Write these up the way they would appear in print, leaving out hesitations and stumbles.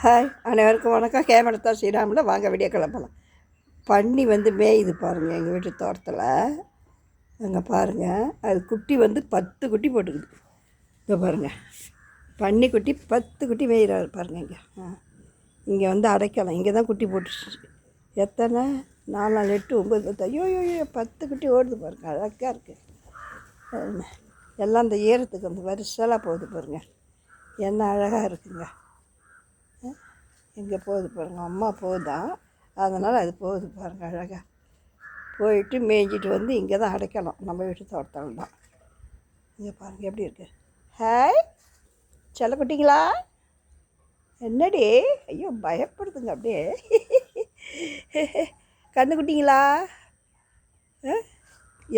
Hi, அனைவருக்கும் வணக்கம். ஹேமலதா ஸ்ரீராமில் வாங்க வீடியோ கிளம்பலாம். பன்னி வந்து மேயுது பாருங்கள் எங்கள் வீட்டு தோட்டத்தில். அங்கே பாருங்கள், அது குட்டி வந்து 10 குட்டி போட்டுக்குது. இங்கே பாருங்கள், பன்னி குட்டி 10 குட்டி மேயிறாரு பாருங்கள். இங்கே வந்து அடைக்கலாம். இங்கே தான் குட்டி போட்டுருச்சு. எத்தனை 4 4 8 9 10 ஐயோ 10 குட்டி ஓடுது பாருங்கள். அழகாக இருக்குது எல்லாம். அந்த ஈரத்துக்கு அந்த வரிசலாக போகுது பாருங்கள். என்ன அழகாக இருக்குங்க. இங்கே போகுது பாருங்கள், அம்மா போகுதான், அதனால் அது போகுது பாருங்கள். அழகாக போயிட்டு மேய்ஞ்சிட்டு வந்து இங்கே தான் அடைக்கலாம். நம்ம வீட்டு தோட்டத்தில் தான். இங்கே பாருங்கள் எப்படி இருக்குது. ஹாய் செல்லக்குட்டிங்களா, என்னடி? ஐயோ பயப்படுதுங்க அப்படியே. கண்ணுக்குட்டிங்களா,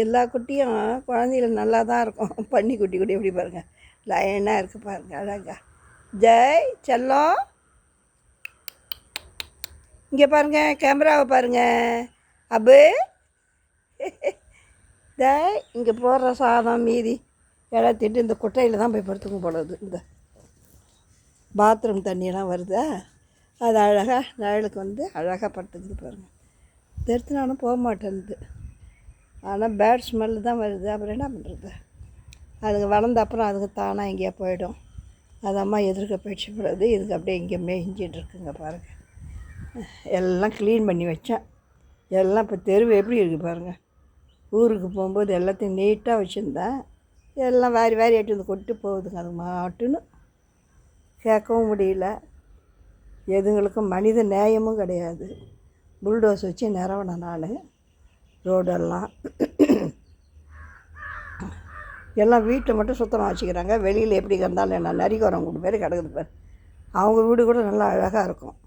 எல்லா குட்டியும் குழந்தைகள் நல்லா தான் இருக்கும். பன்னி குட்டி குட்டி எப்படி பாருங்கள், லைனாக இருக்குது பாருங்கள் அழகா. ஜெய் செல்லம், இங்கே பாருங்கள், கேமராவை பாருங்கள். அப்பு இங்கே போடுற சாதம் மீதி எல்லாத்திட்டு இந்த குட்டையில் தான் போய் படுத்துக்கும் போடுறது. இந்த பாத்ரூம் தண்ணியெல்லாம் வருதா, அது அழகாக நிழலுக்கு வந்து அழகாக படுத்துக்குது பாருங்கள். தெரித்துனாலும் போக மாட்டேன்து, ஆனால் பேட் ஸ்மெல்லு தான் வருது. அப்புறம் என்ன பண்ணுறது? அதுங்க வளர்ந்த அப்புறம் அதுக்கு தானாக எங்கேயா போயிடும். அது அம்மா எதிர்க்க போயிடுச்சு போடுறது. இதுக்கு அப்படியே இங்கே மேய்ஞ்சிட்டு இருக்குங்க பாருங்கள். எல்லாம் க்ளீன் பண்ணி வச்சேன். எல்லாம் இப்போ தெருவு எப்படி இருக்குது பாருங்கள். ஊருக்கு போகும்போது எல்லாத்தையும் நீட்டாக வச்சுருந்தேன். எல்லாம் வாரி வாரி எட்டு வந்து கொட்டு போகுதுங்க. அது மாட்டுன்னு கேட்கவும் முடியல. எதுங்களுக்கும் மனித நேயமும் கிடையாது. புல்டோஸ் வச்சு நிறவனேன் நான் ரோடெல்லாம். எல்லாம் வீட்டை மட்டும் சுத்தமாக வச்சுக்கிறாங்க. வெளியில் எப்படி இருந்தாலும் என்ன நரிக்குறவங்க கூட பேர் கிடக்குது பாரு. அவங்க வீடு கூட நல்லா அழகாக இருக்கும்.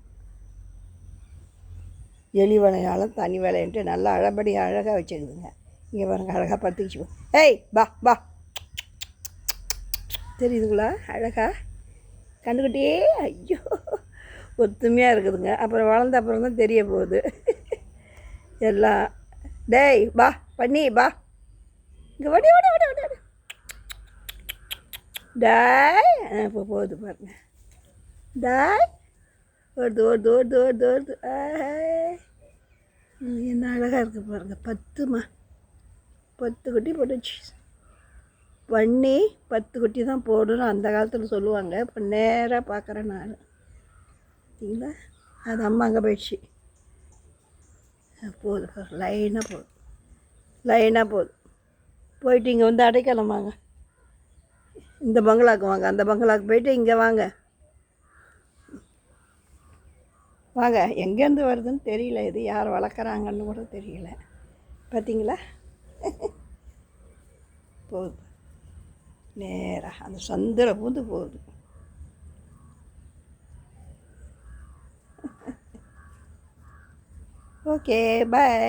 எலி வேலையாலும் தனி வேலைன்ட்டு நல்லா அழபடி அழகாக வச்சுருக்குதுங்க. இங்கே பாருங்கள், அழகாக படுத்துக்கிச்சு. ஏய் பா பா, தெரியுதுங்களா அழகா கண்டுக்கிட்டே? ஐயோ ஒத்துமையாக இருக்குதுங்க. அப்புறம் வளர்ந்த அப்புறம் தான் தெரிய போகுது எல்லாம். டேய் பா பண்ணி பா, இங்கே வடி வடி வடி வடி. டாய் இப்போ போகுது பாருங்கள். டாய் ஓடுது ஓடுது ஓடுது ஓடுது ஓடுது. என்ன அழகாக இருக்குது பாருங்கள். 10 குட்டி போட்டுச்சு. பண்ணி 10 குட்டி தான் போடணும் அந்த காலத்தில் சொல்லுவாங்க. இப்போ நேராக பார்க்குறேன் நான். சரிங்களா, அது அம்மா அங்கே போயிடுச்சு. போகுது பாரு, லைனாக போகுது, லைனாக போகுது. போயிட்டு இங்கே வந்து அடைக்கலாம் வாங்க. இந்த பங்களாக்கு வாங்க, அந்த பங்களாக்கு போயிட்டு இங்கே வாங்க வாங்க. எங்கேருந்து வருதுன்னு தெரியல. இது யார் வளர்க்குறாங்கன்னு கூட தெரியல. பார்த்தீங்களா? போகுது நேராக அந்த சந்தில் பூந்து போகுது. Okay bye.